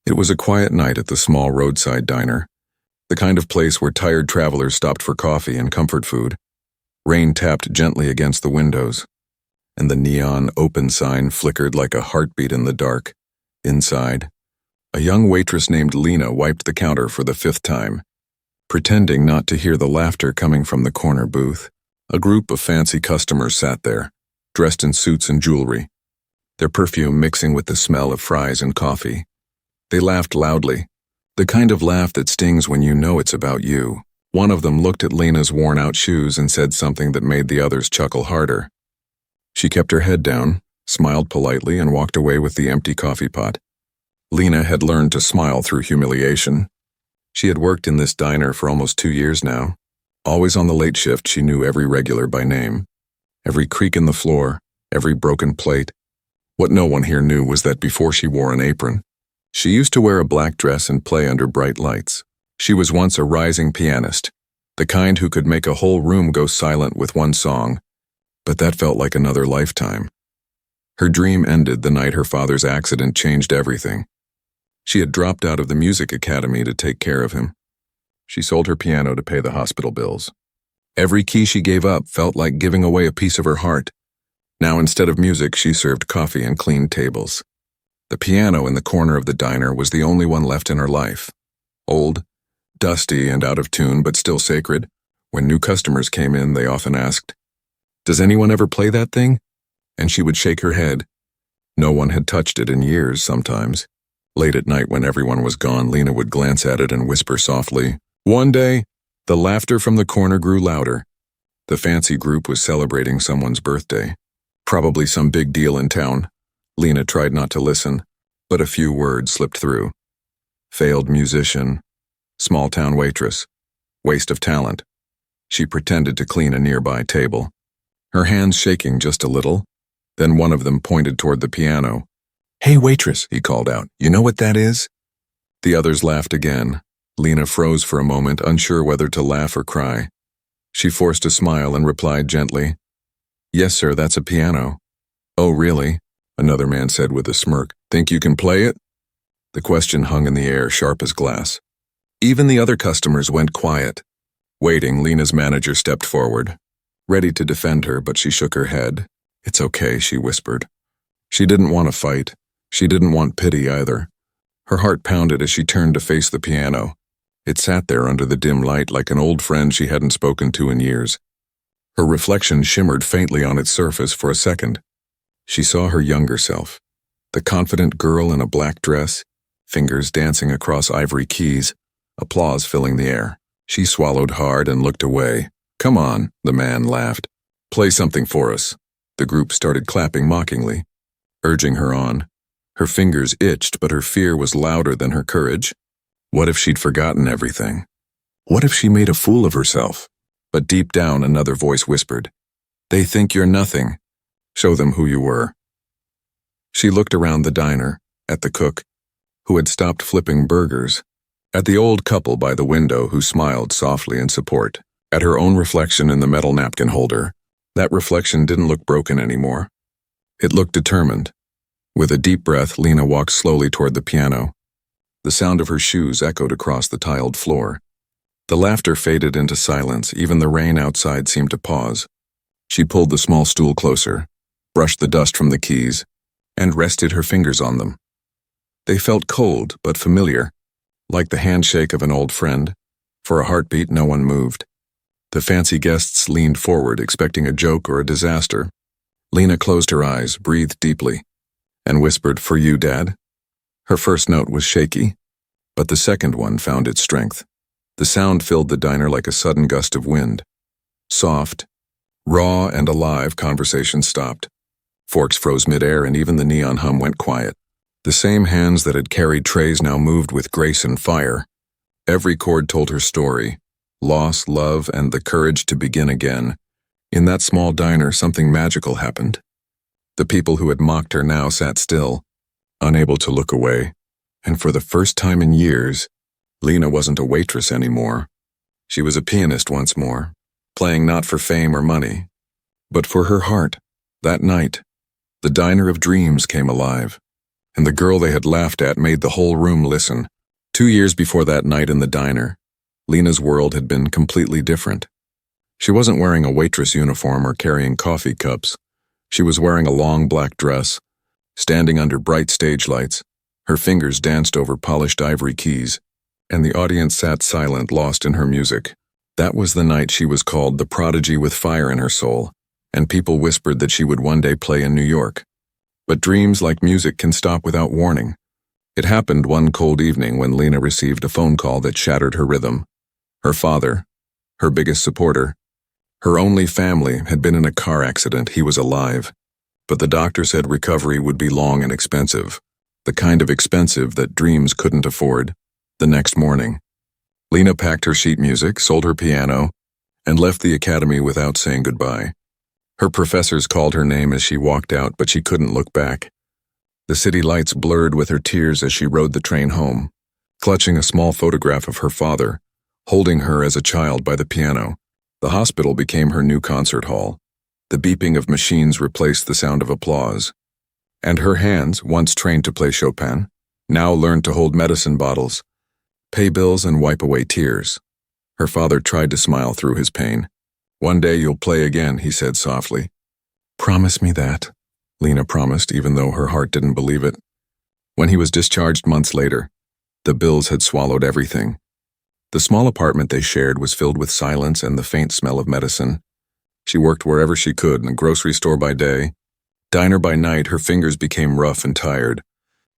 It was a quiet night at the small roadside diner, the kind of place where tired travelers stopped for coffee and comfort food. Rain tapped gently against the windows, and the neon open sign flickered like a heartbeat in the dark. Inside, a young waitress named Lena wiped the counter for the 5th time, pretending not to hear the laughter coming from the corner booth. A group of fancy customers sat there, dressed in suits and jewelry, their perfume mixing with the smell of fries and coffee. They laughed loudly, the kind of laugh that stings when you know it's about you. One of them looked at Lena's worn-out shoes and said something that made the others chuckle harder. She kept her head down, smiled politely, and walked away with the empty coffee pot. Lena had learned to smile through humiliation. She had worked in this diner for almost 2 years now. Always on the late shift, she knew every regular by name, every creak in the floor, every broken plate. What no one here knew was that before she wore an apron, she used to wear a black dress and play under bright lights. She was once a rising pianist, the kind who could make a whole room go silent with one song, but that felt like another lifetime. Her dream ended the night her father's accident changed everything. She had dropped out of the music academy to take care of him. She sold her piano to pay the hospital bills. Every key she gave up felt like giving away a piece of her heart. Now, instead of music, she served coffee and cleaned tables. The piano in the corner of the diner was the only one left in her life. Old, dusty, and out of tune, but still sacred. When new customers came in, they often asked, "Does anyone ever play that thing?" And she would shake her head. No one had touched it in years sometimes. Late at night when everyone was gone, Lena would glance at it and whisper softly. One day, the laughter from the corner grew louder. The fancy group was celebrating someone's birthday. Probably some big deal in town. Lena tried not to listen, but a few words slipped through. Failed musician, small-town waitress, waste of talent. She pretended to clean a nearby table, her hands shaking just a little. Then one of them pointed toward the piano. "Hey, waitress," he called out. "You know what that is?" The others laughed again. Lena froze for a moment, unsure whether to laugh or cry. She forced a smile and replied gently, "Yes, sir, that's a piano." "Oh, really?" another man said with a smirk. "Think you can play it?" The question hung in the air, sharp as glass. Even the other customers went quiet. Waiting, Lena's manager stepped forward, ready to defend her, but she shook her head. "It's okay," she whispered. She didn't want to fight. She didn't want pity either. Her heart pounded as she turned to face the piano. It sat there under the dim light like an old friend she hadn't spoken to in years. Her reflection shimmered faintly on its surface for a second. She saw her younger self, the confident girl in a black dress, fingers dancing across ivory keys, applause filling the air. She swallowed hard and looked away. "Come on," the man laughed. "Play something for us." The group started clapping mockingly, urging her on. Her fingers itched, but her fear was louder than her courage. What if she'd forgotten everything? What if she made a fool of herself? But deep down, another voice whispered, "They think you're nothing. Show them who you were." She looked around the diner, at the cook, who had stopped flipping burgers, at the old couple by the window who smiled softly in support, at her own reflection in the metal napkin holder. That reflection didn't look broken anymore. It looked determined. With a deep breath, Lena walked slowly toward the piano. The sound of her shoes echoed across the tiled floor. The laughter faded into silence. Even the rain outside seemed to pause. She pulled the small stool closer, brushed the dust from the keys, and rested her fingers on them. They felt cold but familiar, like the handshake of an old friend. For a heartbeat, no one moved. The fancy guests leaned forward, expecting a joke or a disaster. Lena closed her eyes, breathed deeply, and whispered, "For you, Dad." Her first note was shaky, but the second one found its strength. The sound filled the diner like a sudden gust of wind. Soft, raw, and alive, conversation stopped. Forks froze midair, and even the neon hum went quiet. The same hands that had carried trays now moved with grace and fire. Every chord told her story, loss, love, and the courage to begin again. In that small diner, something magical happened. The people who had mocked her now sat still, unable to look away, and for the first time in years, Lena wasn't a waitress anymore. She was a pianist once more, playing not for fame or money, but for her heart. That night, the diner of dreams came alive, and the girl they had laughed at made the whole room listen. 2 years before that night in the diner, Lena's world had been completely different. She wasn't wearing a waitress uniform or carrying coffee cups. She was wearing a long black dress, standing under bright stage lights. Her fingers danced over polished ivory keys, and the audience sat silent, lost in her music. That was the night she was called the prodigy with fire in her soul, and people whispered that she would one day play in New York. But dreams like music can stop without warning. It happened one cold evening when Lena received a phone call that shattered her rhythm. Her father, her biggest supporter, her only family, had been in a car accident. He was alive, but the doctor said recovery would be long and expensive, the kind of expensive that dreams couldn't afford. The next morning, Lena packed her sheet music, sold her piano, and left the academy without saying goodbye. Her professors called her name as she walked out, but she couldn't look back. The city lights blurred with her tears as she rode the train home, clutching a small photograph of her father, holding her as a child by the piano. The hospital became her new concert hall. The beeping of machines replaced the sound of applause. And her hands, once trained to play Chopin, now learned to hold medicine bottles, pay bills, and wipe away tears. Her father tried to smile through his pain. "One day you'll play again," he said softly. "Promise me that," Lena promised, even though her heart didn't believe it. When he was discharged months later, the bills had swallowed everything. The small apartment they shared was filled with silence and the faint smell of medicine. She worked wherever she could, in a grocery store by day, diner by night. Her fingers became rough and tired,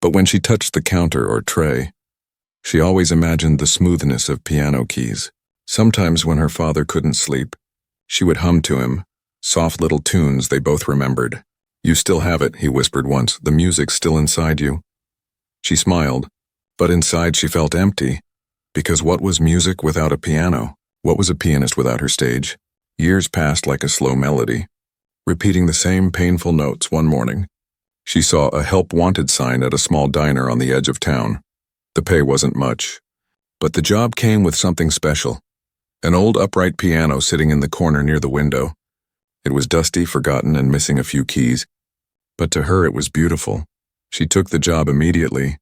but when she touched the counter or tray, she always imagined the smoothness of piano keys. Sometimes when her father couldn't sleep, she would hum to him, soft little tunes they both remembered. "You still have it," he whispered once, "the music's still inside you." She smiled, but inside she felt empty, because what was music without a piano? What was a pianist without her stage? Years passed like a slow melody, repeating the same painful notes. One morning, she saw a help wanted sign at a small diner on the edge of town. The pay wasn't much, but the job came with something special. An old upright piano sitting in the corner near the window. It was dusty, forgotten, and missing a few keys, but to her it was beautiful. She took the job immediately.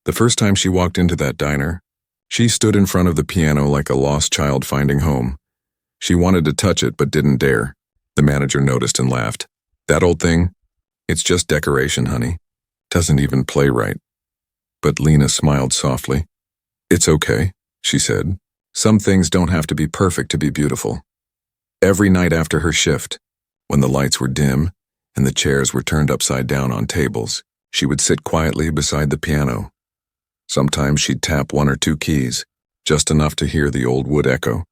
The first time she walked into that diner, she stood in front of the piano like a lost child finding home. She wanted to touch it but didn't dare. The manager noticed and laughed. "That old thing? It's just decoration, honey. Doesn't even play right." But Lena smiled softly. "It's okay," she said. "Some things don't have to be perfect to be beautiful." Every night after her shift, when the lights were dim and the chairs were turned upside down on tables, she would sit quietly beside the piano. Sometimes she'd tap one or two keys, just enough to hear the old wood echo.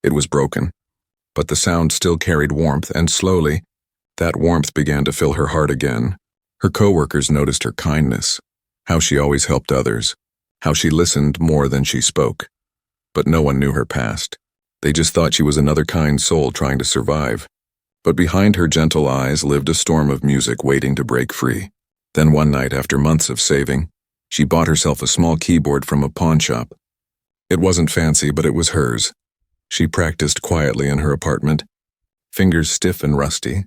It was broken, but the sound still carried warmth, and slowly, that warmth began to fill her heart again. Her coworkers noticed her kindness, how she always helped others, how she listened more than she spoke. But no one knew her past. They just thought she was another kind soul trying to survive. But behind her gentle eyes lived a storm of music waiting to break free. Then one night, after months of saving, she bought herself a small keyboard from a pawn shop. It wasn't fancy, but it was hers. She practiced quietly in her apartment, fingers stiff and rusty.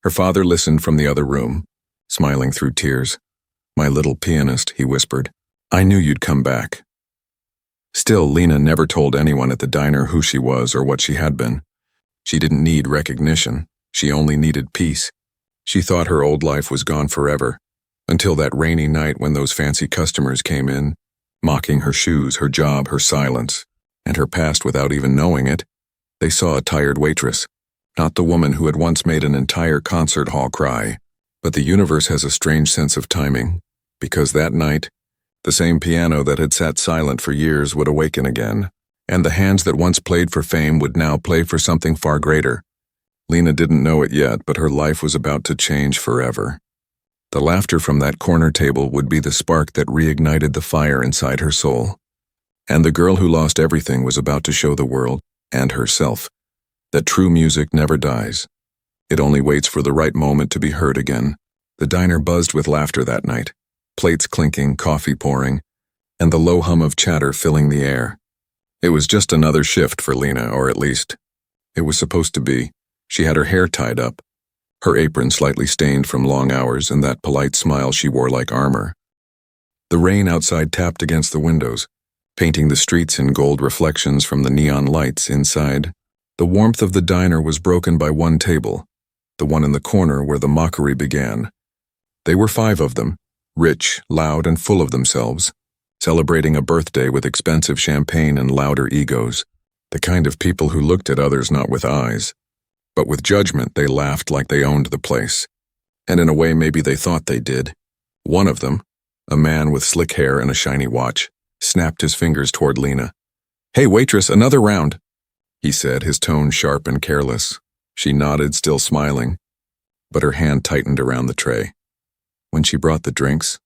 Her father listened from the other room, smiling through tears. "My little pianist," he whispered. "I knew you'd come back." Still, Lena never told anyone at the diner who she was or what she had been. She didn't need recognition. She only needed peace. She thought her old life was gone forever, until that rainy night when those fancy customers came in, mocking her shoes, her job, her silence, and her past without even knowing it. They saw a tired waitress, not the woman who had once made an entire concert hall cry. But the universe has a strange sense of timing, because that night, the same piano that had sat silent for years would awaken again, and the hands that once played for fame would now play for something far greater. Lena didn't know it yet, but her life was about to change forever. The laughter from that corner table would be the spark that reignited the fire inside her soul. And the girl who lost everything was about to show the world, and herself, that true music never dies. It only waits for the right moment to be heard again. The diner buzzed with laughter that night, plates clinking, coffee pouring, and the low hum of chatter filling the air. It was just another shift for Lena, or at least, it was supposed to be. She had her hair tied up, her apron slightly stained from long hours, and that polite smile she wore like armor. The rain outside tapped against the windows, painting the streets in gold reflections from the neon lights inside. The warmth of the diner was broken by one table, the one in the corner where the mockery began. They were 5 of them, rich, loud, and full of themselves, celebrating a birthday with expensive champagne and louder egos. The kind of people who looked at others not with eyes, but with judgment. They laughed like they owned the place. And in a way maybe they thought they did. One of them, a man with slick hair and a shiny watch, snapped his fingers toward Lena. "Hey, waitress, another round," he said, his tone sharp and careless. She nodded, still smiling, but her hand tightened around the tray. When she brought the drinks,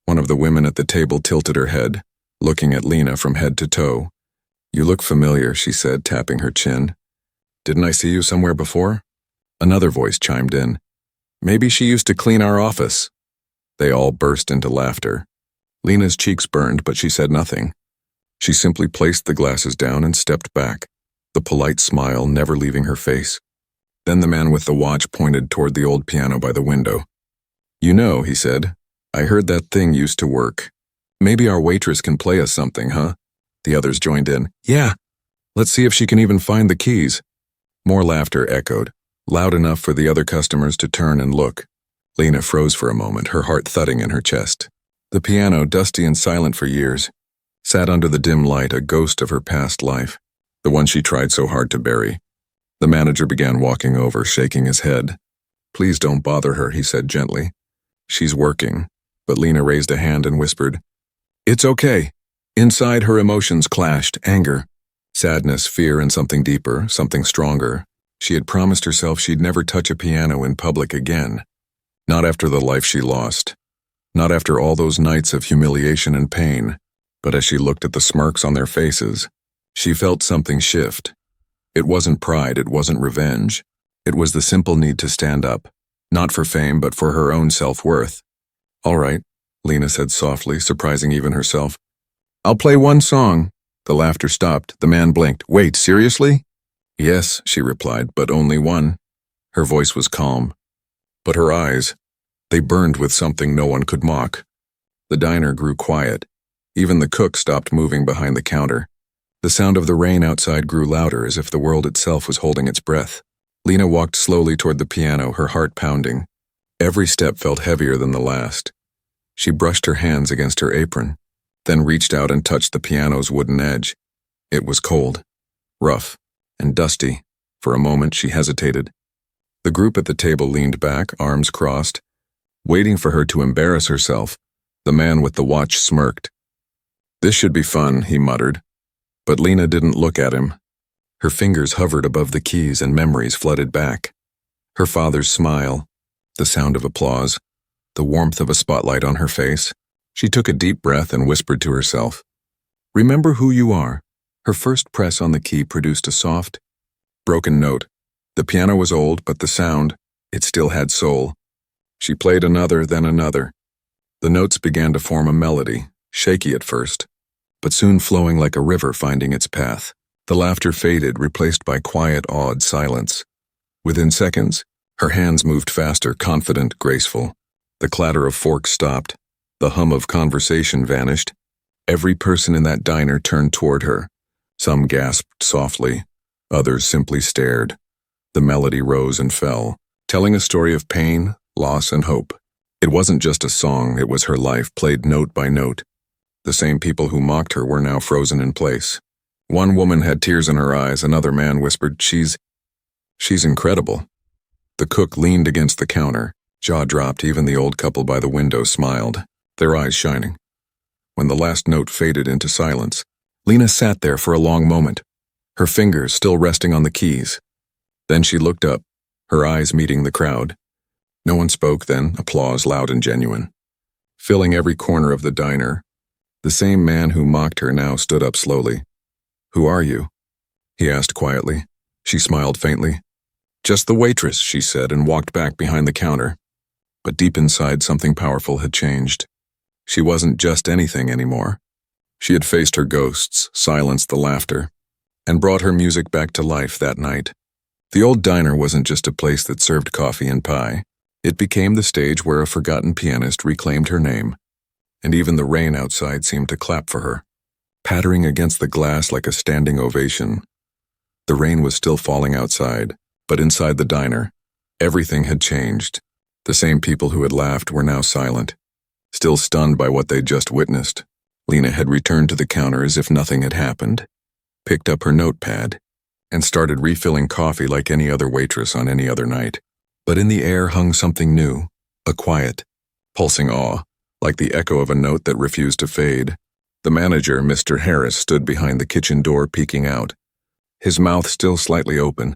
one of the women at the table tilted her head, looking at Lena from head to toe. "You look familiar," she said, tapping her chin. "Didn't I see you somewhere before?" Another voice chimed in. "Maybe she used to clean our office." They all burst into laughter. Lena's cheeks burned, but she said nothing. She simply placed the glasses down and stepped back, the polite smile never leaving her face. Then the man with the watch pointed toward the old piano by the window. "You know," he said, "I heard that thing used to work. Maybe our waitress can play us something, huh?" The others joined in. "Yeah, let's see if she can even find the keys." More laughter echoed, loud enough for the other customers to turn and look. Lena froze for a moment, her heart thudding in her chest. The piano, dusty and silent for years, sat under the dim light, a ghost of her past life, the one she tried so hard to bury. The manager began walking over, shaking his head. "Please don't bother her," he said gently. "She's working." But Lena raised a hand and whispered, "It's okay." Inside, her emotions clashed, anger, sadness, fear, and something deeper, something stronger. She had promised herself she'd never touch a piano in public again. Not after the life she lost. Not after all those nights of humiliation and pain. But as she looked at the smirks on their faces, she felt something shift. It wasn't pride, it wasn't revenge. It was the simple need to stand up, not for fame, but for her own self-worth. "All right," Lena said softly, surprising even herself. "I'll play one song." The laughter stopped. The man blinked. "Wait, seriously?" "Yes," she replied, "but only one." Her voice was calm. But her eyes, they burned with something no one could mock. The diner grew quiet. Even the cook stopped moving behind the counter. The sound of the rain outside grew louder, as if the world itself was holding its breath. Lena walked slowly toward the piano, her heart pounding. Every step felt heavier than the last. She brushed her hands against her apron, then reached out and touched the piano's wooden edge. It was cold, rough, and dusty. For a moment she hesitated. The group at the table leaned back, arms crossed, waiting for her to embarrass herself. The man with the watch smirked. "This should be fun," he muttered. But Lena didn't look at him. Her fingers hovered above the keys and memories flooded back. Her father's smile, the sound of applause, the warmth of a spotlight on her face. She took a deep breath and whispered to herself, "Remember who you are." Her first press on the key produced a soft, broken note. The piano was old, but the sound, it still had soul. She played another, then another. The notes began to form a melody, shaky at first, but soon flowing like a river finding its path. The laughter faded, replaced by quiet, awed silence. Within seconds, her hands moved faster, confident, graceful. The clatter of forks stopped. The hum of conversation vanished. Every person in that diner turned toward her. Some gasped softly. Others simply stared. The melody rose and fell, telling a story of pain, loss, and hope. It wasn't just a song, it was her life, played note by note. The same people who mocked her were now frozen in place. One woman had tears in her eyes, another man whispered, She's incredible." The cook leaned against the counter, jaw dropped. Even the old couple by the window smiled, their eyes shining. When the last note faded into silence, Lena sat there for a long moment, her fingers still resting on the keys. Then she looked up, her eyes meeting the crowd. No one spoke then, applause loud and genuine. Filling every corner of the diner, the same man who mocked her now stood up slowly. "Who are you?" he asked quietly. She smiled faintly. "Just the waitress," she said, and walked back behind the counter. But deep inside, something powerful had changed. She wasn't just anything anymore. She had faced her ghosts, silenced the laughter, and brought her music back to life that night. The old diner wasn't just a place that served coffee and pie. It became the stage where a forgotten pianist reclaimed her name. and even the rain outside seemed to clap for her, pattering against the glass like a standing ovation. The rain was still falling outside, but inside the diner, everything had changed. The same people who had laughed were now silent, still stunned by what they'd just witnessed. Lena had returned to the counter as if nothing had happened, picked up her notepad, and started refilling coffee like any other waitress on any other night. But in the air hung something new, a quiet, pulsing awe, like the echo of a note that refused to fade. The manager, Mr. Harris, stood behind the kitchen door peeking out, his mouth still slightly open.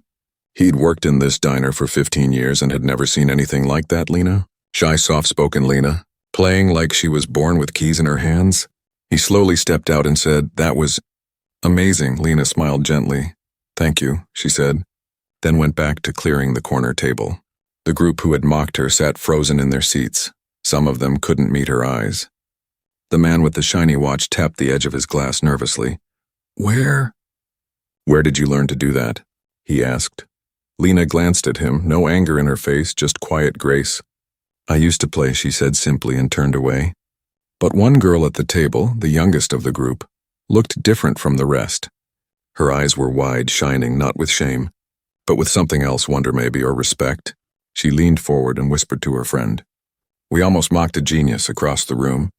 He'd worked in this diner for 15 years and had never seen anything like that, Lena. Shy, soft-spoken Lena, playing like she was born with keys in her hands. He slowly stepped out and said, "That was amazing." Lena smiled gently. "Thank you," she said, then went back to clearing the corner table. The group who had mocked her sat frozen in their seats. Some of them couldn't meet her eyes. The man with the shiny watch tapped the edge of his glass nervously. Where did you learn to do that?" he asked. Lena glanced at him, no anger in her face, just quiet grace. "I used to play," she said simply and turned away. But one girl at the table, the youngest of the group, looked different from the rest. Her eyes were wide, shining, not with shame, but with something else, wonder maybe, or respect. She leaned forward and whispered to her friend. "We almost mocked a genius," across the room.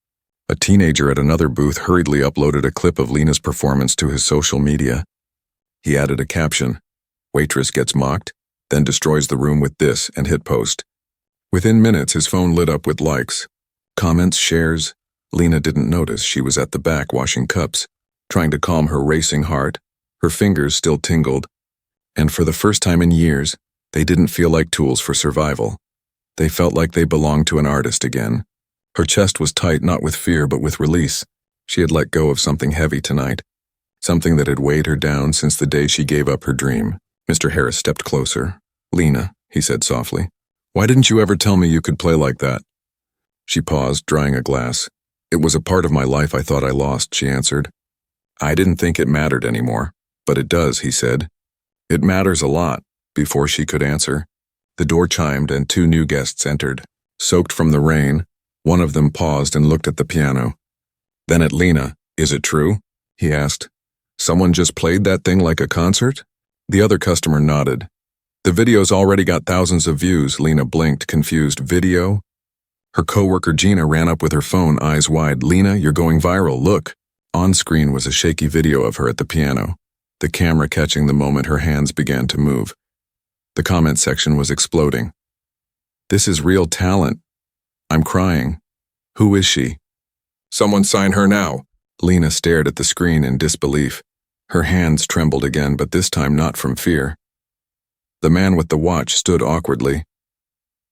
A teenager at another booth hurriedly uploaded a clip of Lena's performance to his social media. He added a caption, "Waitress gets mocked, then destroys the room with this," and hit post. Within minutes, his phone lit up with likes, comments, shares. Lena didn't notice she was at the back washing cups, trying to calm her racing heart. Her fingers still tingled, and for the first time in years, they didn't feel like tools for survival. They felt like they belonged to an artist again. Her chest was tight, not with fear, but with release. She had let go of something heavy tonight, something that had weighed her down since the day she gave up her dream. Mr. Harris stepped closer. "Lena," he said softly, "why didn't you ever tell me you could play like that?" She paused, drying a glass. "It was a part of my life I thought I lost," she answered. "I didn't think it mattered anymore, but it does," he said. "It matters a lot." Before she could answer, the door chimed and two new guests entered. Soaked from the rain, one of them paused and looked at the piano. Then at Lena. "Is it true?" he asked. "Someone just played that thing like a concert?" The other customer nodded. "The video's already got thousands of views." Lena blinked, confused. "Video?" Her coworker Gina ran up with her phone, eyes wide. "Lena, you're going viral, look." On screen was a shaky video of her at the piano, the camera catching the moment her hands began to move. The comment section was exploding. "This is real talent. I'm crying. Who is she?" "Someone sign her now." Lena stared at the screen in disbelief. Her hands trembled again, but this time not from fear. The man with the watch stood awkwardly.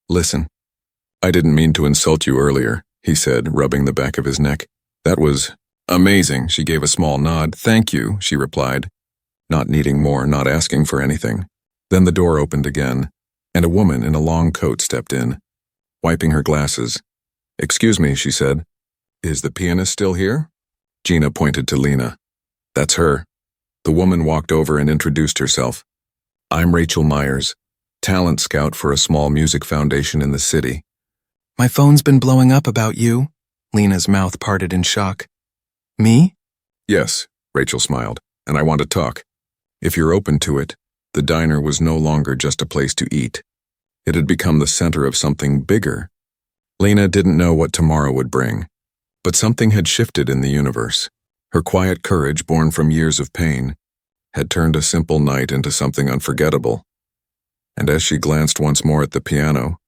"Listen, I didn't mean to insult you earlier," he said, rubbing the back of his neck. "That was amazing." She gave a small nod. "Thank you," she replied, not needing more, not asking for anything. Then the door opened again, and a woman in a long coat stepped in, wiping her glasses. "Excuse me," she said. "Is the pianist still here?" Gina pointed to Lena. "That's her." The woman walked over and introduced herself. "I'm Rachel Myers, talent scout for a small music foundation in the city." "My phone's been blowing up about you." Lena's mouth parted in shock. "Me?" "Yes," Rachel smiled, "and I want to talk. If you're open to it." The diner was no longer just a place to eat. It had become the center of something bigger. Lena didn't know what tomorrow would bring, but something had shifted in the universe. Her quiet courage, born from years of pain, had turned a simple night into something unforgettable. And as she glanced once more at the piano,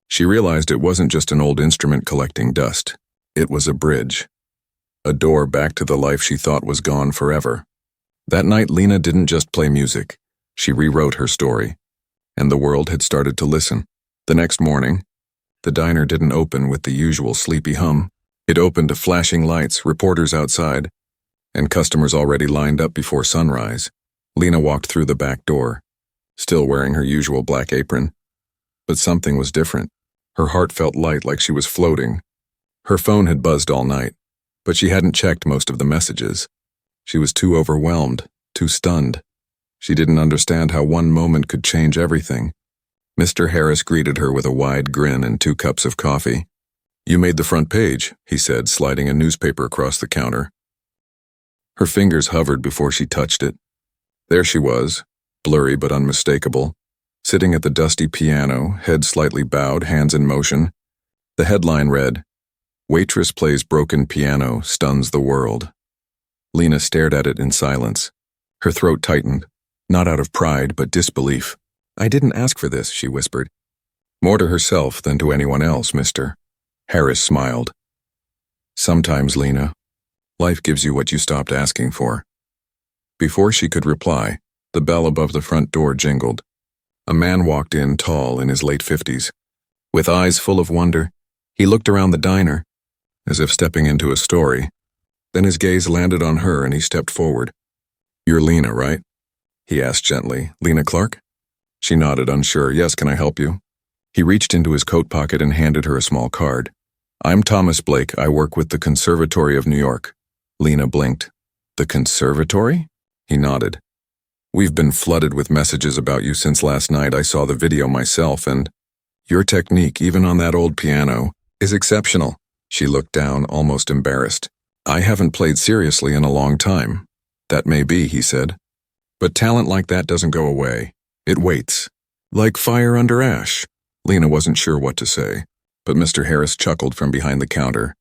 she realized it wasn't just an old instrument collecting dust. It was a bridge, a door back to the life she thought was gone forever. That night, Lena didn't just play music. She rewrote her story, and the world had started to listen. The next morning, the diner didn't open with the usual sleepy hum. It opened to flashing lights, reporters outside, and customers already lined up before sunrise. Lena walked through the back door, still wearing her usual black apron. But something was different. Her heart felt light, like she was floating. Her phone had buzzed all night, but she hadn't checked most of the messages. She was too overwhelmed, too stunned. She didn't understand how one moment could change everything. Mr. Harris greeted her with a wide grin and 2 cups of coffee. You made the front page, he said, sliding a newspaper across the counter. Her fingers hovered before she touched it. There she was, blurry but unmistakable, sitting at the dusty piano, head slightly bowed, hands in motion. The headline read, "Waitress plays broken piano, stuns the world." Lena stared at it in silence. Her throat tightened, not out of pride but disbelief. "I didn't ask for this," she whispered. "More to herself than to anyone else, Mr." Harris smiled. "Sometimes, Lena, life gives you what you stopped asking for." Before she could reply, the bell above the front door jingled. A man walked in, tall, in his late 50s. With eyes full of wonder, he looked around the diner, as if stepping into a story. Then his gaze landed on her and he stepped forward. "You're Lena, right?" he asked gently. "Lena Clark?" She nodded, unsure. "Yes, can I help you?" He reached into his coat pocket and handed her a small card. "I'm Thomas Blake. I work with the Conservatory of New York." Lena blinked. "The Conservatory?" He nodded. "We've been flooded with messages about you since last night. I saw the video myself, and your technique, even on that old piano, is exceptional." She looked down, almost embarrassed. "I haven't played seriously in a long time." "That may be," he said. "But talent like that doesn't go away. It waits. Like fire under ash." Lena wasn't sure what to say, but Mr. Harris chuckled from behind the counter.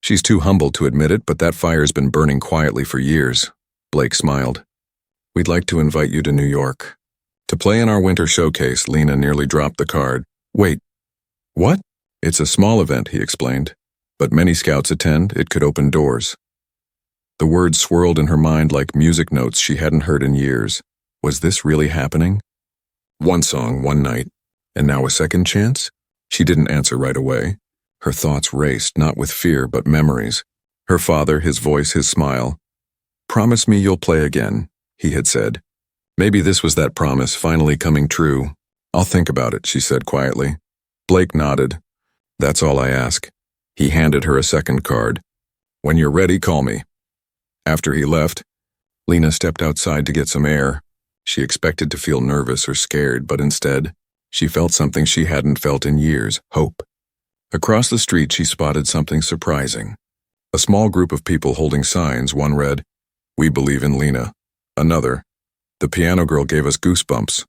"She's too humble to admit it, but that fire's been burning quietly for years." Blake smiled. "We'd like to invite you to New York to play in our winter showcase." Lena nearly dropped the card. "Wait, what?" "It's a small event," he explained, "but many scouts attend. It could open doors." The words swirled in her mind like music notes she hadn't heard in years. Was this really happening? One song, one night, and now a second chance? She didn't answer right away. Her thoughts raced, not with fear, but memories. Her father, his voice, his smile. "Promise me you'll play again," he had said. Maybe this was that promise finally coming true. "I'll think about it," she said quietly. Blake nodded. "That's all I ask." He handed her a second card. "When you're ready, call me." After he left, Lena stepped outside to get some air. She expected to feel nervous or scared, but instead, she felt something she hadn't felt in years: hope. Across the street, she spotted something surprising. A small group of people holding signs. One read, "We believe in Lena." Another, "The piano girl gave us goosebumps."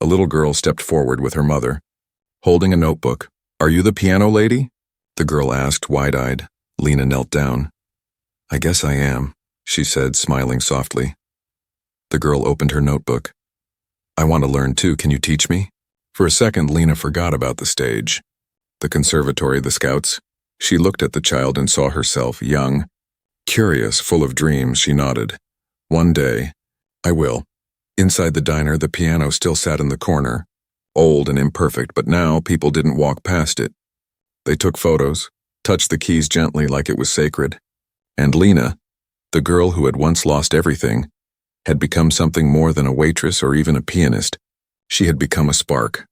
A little girl stepped forward with her mother, holding a notebook. "Are you the piano lady?" the girl asked, wide-eyed. Lena knelt down. "I guess I am," she said, smiling softly. The girl opened her notebook. "I want to learn too. Can you teach me?" For a second, Lena forgot about the stage, the conservatory, the scouts. She looked at the child and saw herself, young, curious, full of dreams. She nodded. "One day, I will." Inside the diner, the piano still sat in the corner, old and imperfect, but now people didn't walk past it. They took photos, touched the keys gently like it was sacred. And Lena, the girl who had once lost everything, had become something more than a waitress or even a pianist. She had become a spark,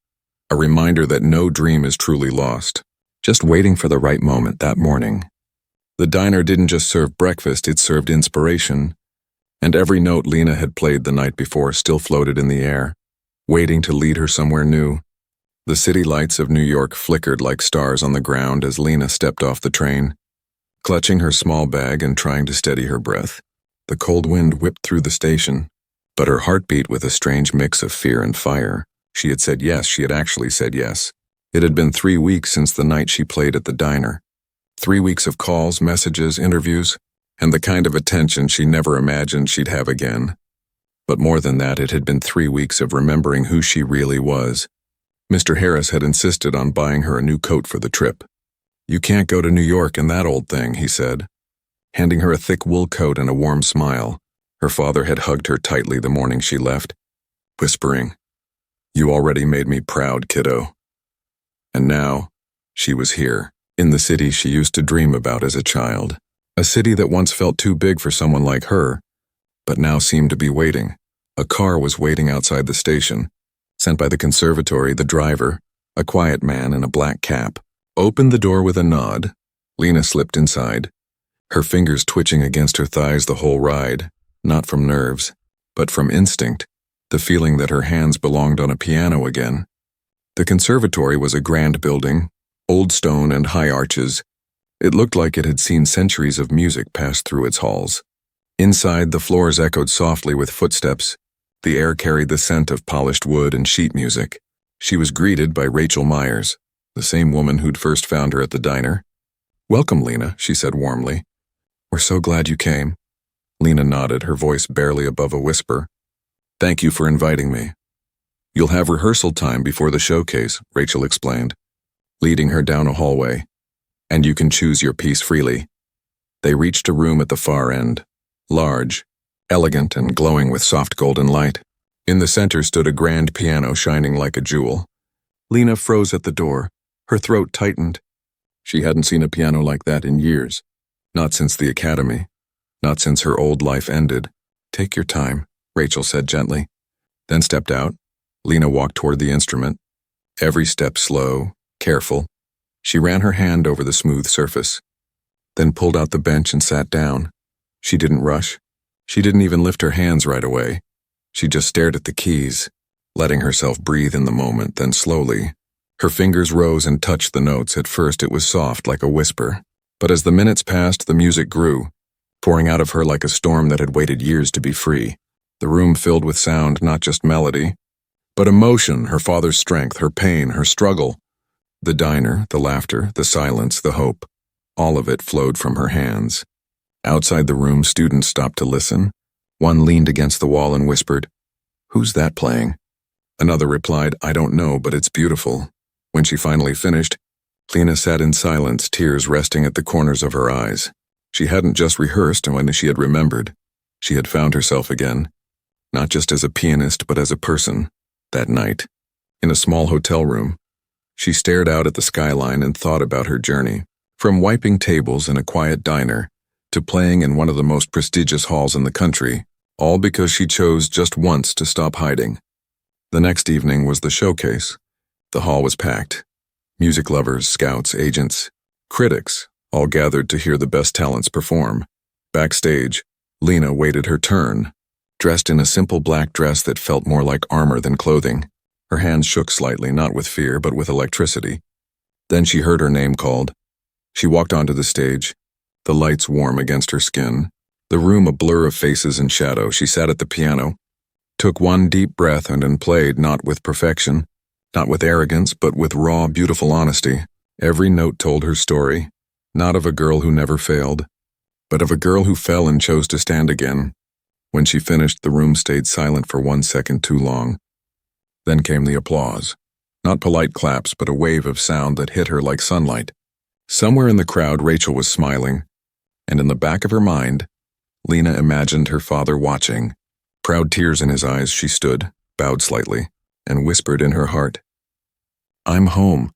a reminder that no dream is truly lost, just waiting for the right moment. That morning, the diner didn't just serve breakfast, it served inspiration, and every note Lena had played the night before still floated in the air, waiting to lead her somewhere new. The city lights of New York flickered like stars on the ground as Lena stepped off the train, clutching her small bag and trying to steady her breath. The cold wind whipped through the station, but her heart beat with a strange mix of fear and fire. She had said yes, she had actually said yes. It had been 3 weeks since the night she played at the diner. 3 weeks of calls, messages, interviews, and the kind of attention she never imagined she'd have again. But more than that, it had been 3 weeks of remembering who she really was. Mr. Harris had insisted on buying her a new coat for the trip. "You can't go to New York in that old thing," he said, handing her a thick wool coat and a warm smile. Her father had hugged her tightly the morning she left, whispering, "You already made me proud, kiddo." And now, she was here, in the city she used to dream about as a child. A city that once felt too big for someone like her, but now seemed to be waiting. A car was waiting outside the station, sent by the conservatory. The driver, a quiet man in a black cap, opened the door with a nod. Lena slipped inside, her fingers twitching against her thighs the whole ride, not from nerves, but from instinct, the feeling that her hands belonged on a piano again. The conservatory was a grand building, old stone and high arches. It looked like it had seen centuries of music pass through its halls. Inside, the floors echoed softly with footsteps. The air carried the scent of polished wood and sheet music. She was greeted by Rachel Myers, the same woman who'd first found her at the diner. "Welcome, Lena," she said warmly. "We're so glad you came." Lena nodded, her voice barely above a whisper. "Thank you for inviting me." "You'll have rehearsal time before the showcase," Rachel explained, leading her down a hallway. "And you can choose your piece freely." They reached a room at the far end, large, elegant, and glowing with soft golden light. In the center stood a grand piano shining like a jewel. Lena froze at the door, her throat tightened. She hadn't seen a piano like that in years, not since the academy, not since her old life ended. "Take your time," Rachel said gently, then stepped out. Lena walked toward the instrument, every step slow, careful. She ran her hand over the smooth surface, then pulled out the bench and sat down. She didn't rush. She didn't even lift her hands right away. She just stared at the keys, letting herself breathe in the moment. Then slowly, her fingers rose and touched the notes. At first it was soft, like a whisper. But as the minutes passed, the music grew, pouring out of her like a storm that had waited years to be free. The room filled with sound, not just melody, but emotion, her father's strength, her pain, her struggle. The diner, the laughter, the silence, the hope, all of it flowed from her hands. Outside the room, students stopped to listen. One leaned against the wall and whispered, "Who's that playing?" Another replied, "I don't know, but it's beautiful." When she finally finished, Lena sat in silence, tears resting at the corners of her eyes. She hadn't just rehearsed when she had remembered. She had found herself again, not just as a pianist, but as a person. That night, in a small hotel room, she stared out at the skyline and thought about her journey, from wiping tables in a quiet diner to playing in one of the most prestigious halls in the country, all because she chose just once to stop hiding. The next evening was the showcase. The hall was packed. Music lovers, scouts, agents, critics, all gathered to hear the best talents perform. Backstage, Lena waited her turn, dressed in a simple black dress that felt more like armor than clothing. Her hands shook slightly, not with fear, but with electricity. Then she heard her name called. She walked onto the stage, the lights warm against her skin, the room a blur of faces and shadow. She sat at the piano, took one deep breath, and then played, not with perfection, not with arrogance, but with raw, beautiful honesty. Every note told her story, not of a girl who never failed, but of a girl who fell and chose to stand again. When she finished, the room stayed silent for 1 second too long. Then came the applause. Not polite claps, but a wave of sound that hit her like sunlight. Somewhere in the crowd, Rachel was smiling, and in the back of her mind, Lena imagined her father watching. Proud tears in his eyes, she stood, bowed slightly, and whispered in her heart, "I'm home."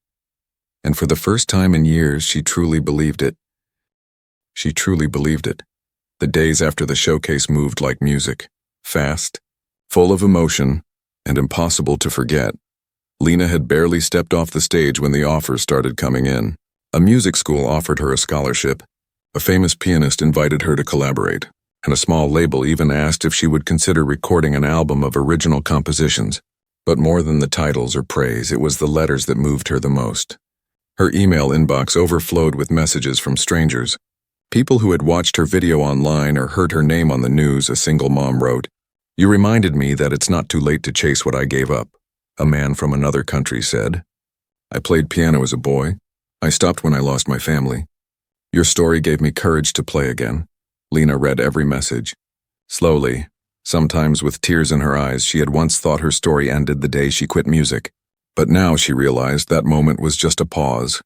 And for the first time in years, she truly believed it. She truly believed it. The days after the showcase moved like music, fast, full of emotion, and impossible to forget. Lena had barely stepped off the stage when the offers started coming in. A music school offered her a scholarship, a famous pianist invited her to collaborate, and a small label even asked if she would consider recording an album of original compositions. But more than the titles or praise, it was the letters that moved her the most. Her email inbox overflowed with messages from strangers. People who had watched her video online or heard her name on the news. A single mom wrote, "You reminded me that it's not too late to chase what I gave up." A man from another country said, "I played piano as a boy. I stopped when I lost my family. Your story gave me courage to play again." Lena read every message. Slowly, sometimes with tears in her eyes, she had once thought her story ended the day she quit music. But now she realized that moment was just a pause,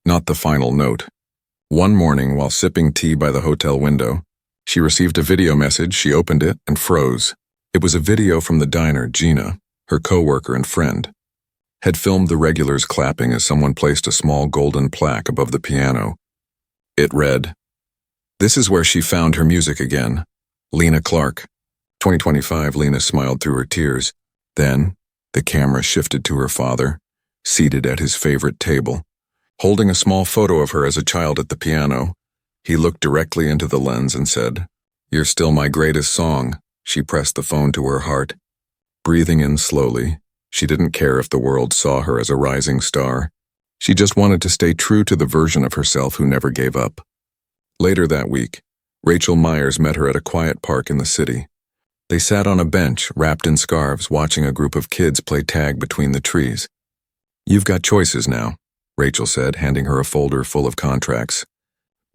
not the final note. One morning, while sipping tea by the hotel window, she received a video message. She opened it and froze. It was a video from the diner. Gina, her co-worker and friend, had filmed the regulars clapping as someone placed a small golden plaque above the piano. It read, "This is where she found her music again. Lena Clark, 2025." Lena smiled through her tears. Then, the camera shifted to her father, seated at his favorite table, holding a small photo of her as a child at the piano. He looked directly into the lens and said, "You're still my greatest song." She pressed the phone to her heart, breathing in slowly. She didn't care if the world saw her as a rising star. She just wanted to stay true to the version of herself who never gave up. Later that week, Rachel Myers met her at a quiet park in the city. They sat on a bench, wrapped in scarves, watching a group of kids play tag between the trees. "You've got choices now," Rachel said, handing her a folder full of contracts.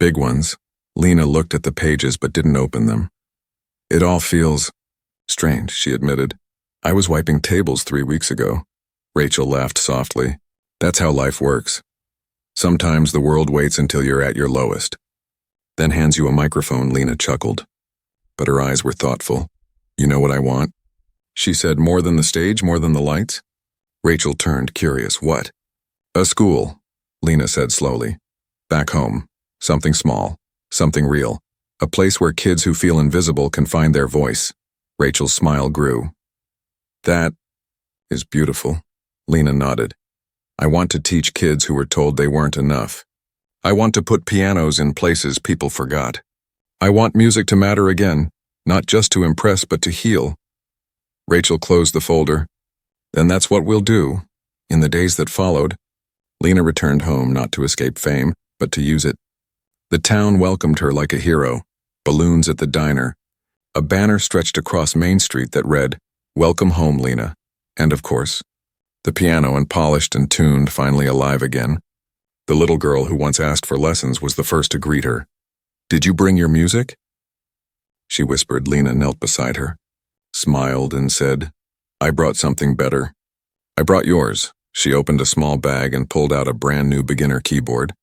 "Big ones." Lena looked at the pages but didn't open them. "It all feels strange," she admitted. "I was wiping tables 3 weeks ago." Rachel laughed softly. "That's how life works. Sometimes the world waits until you're at your lowest. Then hands you a microphone," Lena chuckled. But her eyes were thoughtful. "You know what I want?" she said. "More than the stage, more than the lights?" Rachel turned, curious. "What?" "A school," Lena said slowly. "Back home. Something small. Something real. A place where kids who feel invisible can find their voice." Rachel's smile grew. "That is beautiful," Lena nodded. "I want to teach kids who were told they weren't enough. I want to put pianos in places people forgot. I want music to matter again, not just to impress but to heal." Rachel closed the folder. "Then that's what we'll do." In the days that followed, Lena returned home not to escape fame, but to use it. The town welcomed her like a hero. Balloons at the diner. A banner stretched across Main Street that read, "Welcome home, Lena." And of course, the piano, unpolished and tuned, finally alive again. The little girl who once asked for lessons was the first to greet her. "Did you bring your music?" she whispered. Lena knelt beside her, smiled, and said, "I brought something better." "I brought yours." She opened a small bag and pulled out a brand new beginner keyboard.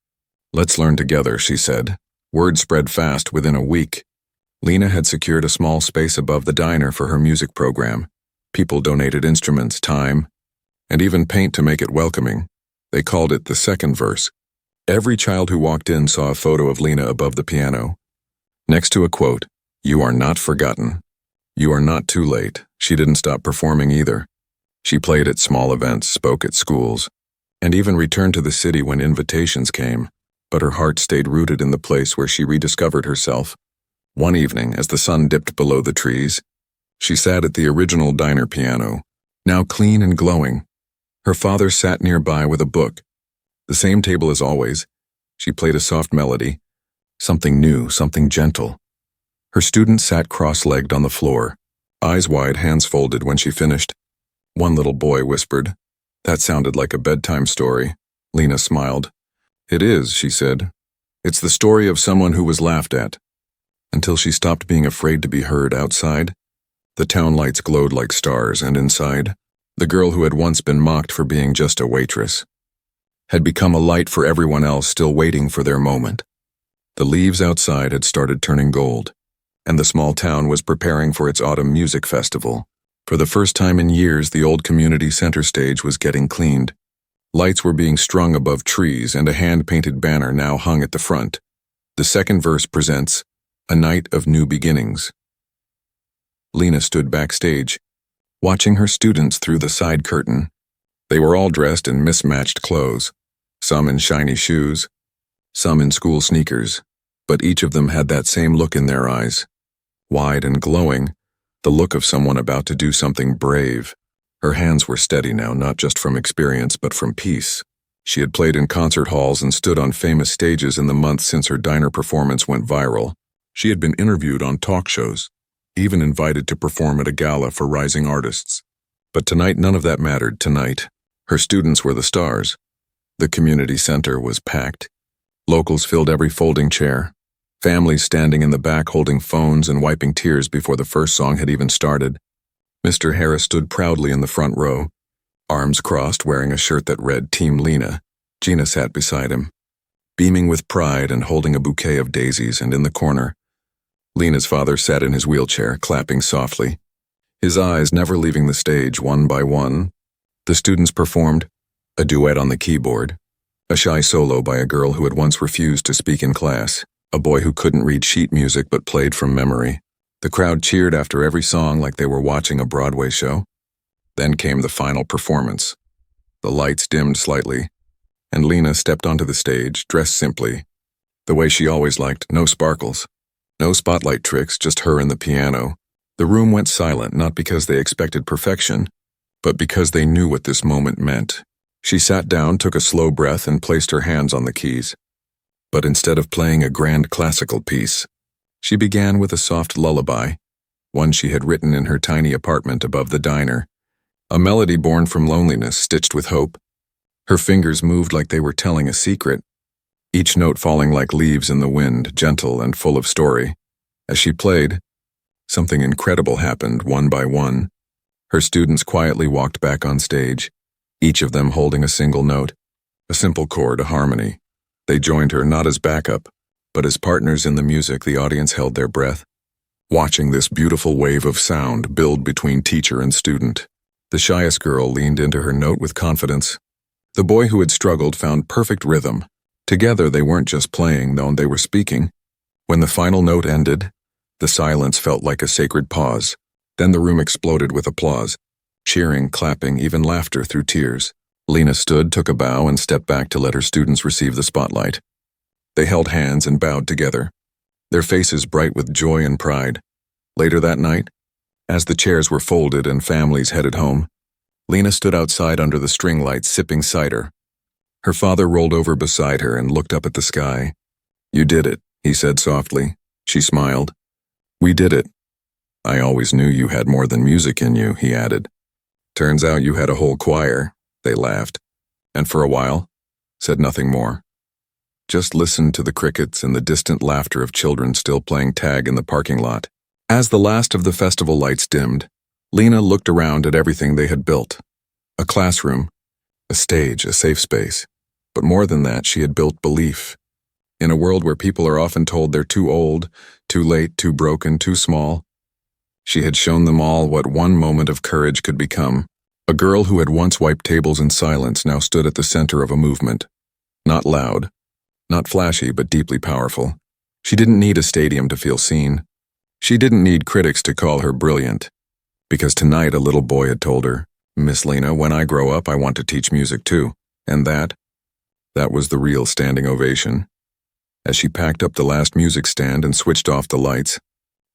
"Let's learn together," she said. Word spread fast. Within a week, Lena had secured a small space above the diner for her music program. People donated instruments, time, and even paint to make it welcoming. They called it the second verse. Every child who walked in saw a photo of Lena above the piano, next to a quote, "You are not forgotten. You are not too late." She didn't stop performing either. She played at small events, spoke at schools, and even returned to the city when invitations came. But her heart stayed rooted in the place where she rediscovered herself. One evening, as the sun dipped below the trees, she sat at the original diner piano, now clean and glowing. Her father sat nearby with a book. The same table as always. She played a soft melody, something new, something gentle. Her student sat cross-legged on the floor, eyes wide, hands folded when she finished. One little boy whispered, "That sounded like a bedtime story." Lena smiled. "It is," she said. "It's the story of someone who was laughed at, until she stopped being afraid to be heard." Outside, the town lights glowed like stars, and inside, the girl who had once been mocked for being just a waitress had become a light for everyone else still waiting for their moment. The leaves outside had started turning gold, and the small town was preparing for its autumn music festival. For the first time in years, the old community center stage was getting cleaned. Lights were being strung above trees, and a hand-painted banner now hung at the front. The second verse presents, "A Night of New Beginnings." Lena stood backstage, watching her students through the side curtain. They were all dressed in mismatched clothes, some in shiny shoes, some in school sneakers, but each of them had that same look in their eyes, wide and glowing, the look of someone about to do something brave. Her hands were steady now, not just from experience, but from peace. She had played in concert halls and stood on famous stages in the months since her diner performance went viral. She had been interviewed on talk shows, even invited to perform at a gala for rising artists. But tonight, none of that mattered. Tonight, her students were the stars. The community center was packed. Locals filled every folding chair. Families standing in the back holding phones and wiping tears before the first song had even started. Mr. Harris stood proudly in the front row, arms crossed, wearing a shirt that read Team Lena. Gina sat beside him, beaming with pride and holding a bouquet of daisies, and in the corner, Lena's father sat in his wheelchair, clapping softly, his eyes never leaving the stage. One by one, the students performed a duet on the keyboard, a shy solo by a girl who had once refused to speak in class, a boy who couldn't read sheet music but played from memory. The crowd cheered after every song like they were watching a Broadway show. Then came the final performance. The lights dimmed slightly, and Lena stepped onto the stage, dressed simply, the way she always liked, no sparkles, no spotlight tricks, just her and the piano. The room went silent, not because they expected perfection, but because they knew what this moment meant. She sat down, took a slow breath, and placed her hands on the keys. But instead of playing a grand classical piece, she began with a soft lullaby, one she had written in her tiny apartment above the diner, a melody born from loneliness stitched with hope. Her fingers moved like they were telling a secret, each note falling like leaves in the wind, gentle and full of story. As she played, something incredible happened one by one. Her students quietly walked back on stage, each of them holding a single note, a simple chord, a harmony. They joined her not as backup, but as partners in the music. The audience held their breath, watching this beautiful wave of sound build between teacher and student. The shyest girl leaned into her note with confidence. The boy who had struggled found perfect rhythm. Together they weren't just playing, though they were speaking. When the final note ended, the silence felt like a sacred pause. Then the room exploded with applause, cheering, clapping, even laughter through tears. Lena stood, took a bow, and stepped back to let her students receive the spotlight. They held hands and bowed together, their faces bright with joy and pride. Later that night, as the chairs were folded and families headed home, Lena stood outside under the string lights sipping cider. Her father rolled over beside her and looked up at the sky. "You did it," he said softly. She smiled. "We did it. I always knew you had more than music in you," he added. "Turns out you had a whole choir." They laughed, and for a while, said nothing more. Just listened to the crickets and the distant laughter of children still playing tag in the parking lot. As the last of the festival lights dimmed, Lena looked around at everything they had built. A classroom, a stage, a safe space. But more than that, she had built belief. In a world where people are often told they're too old, too late, too broken, too small, she had shown them all what one moment of courage could become. A girl who had once wiped tables in silence now stood at the center of a movement. Not loud, not flashy, but deeply powerful. She didn't need a stadium to feel seen. She didn't need critics to call her brilliant. Because tonight a little boy had told her, "Miss Lena, when I grow up, I want to teach music too." And that was the real standing ovation. As she packed up the last music stand and switched off the lights,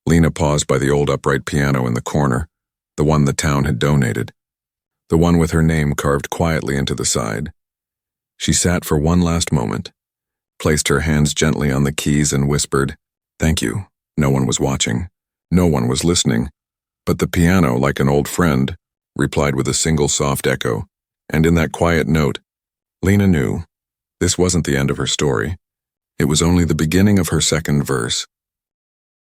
Lena paused by the old upright piano in the corner, the one the town had donated, the one with her name carved quietly into the side. She sat for one last moment, placed her hands gently on the keys and whispered, "Thank you." No one was watching. No one was listening. But the piano, like an old friend, replied with a single soft echo. And in that quiet note, Lena knew this wasn't the end of her story. It was only the beginning of her second verse.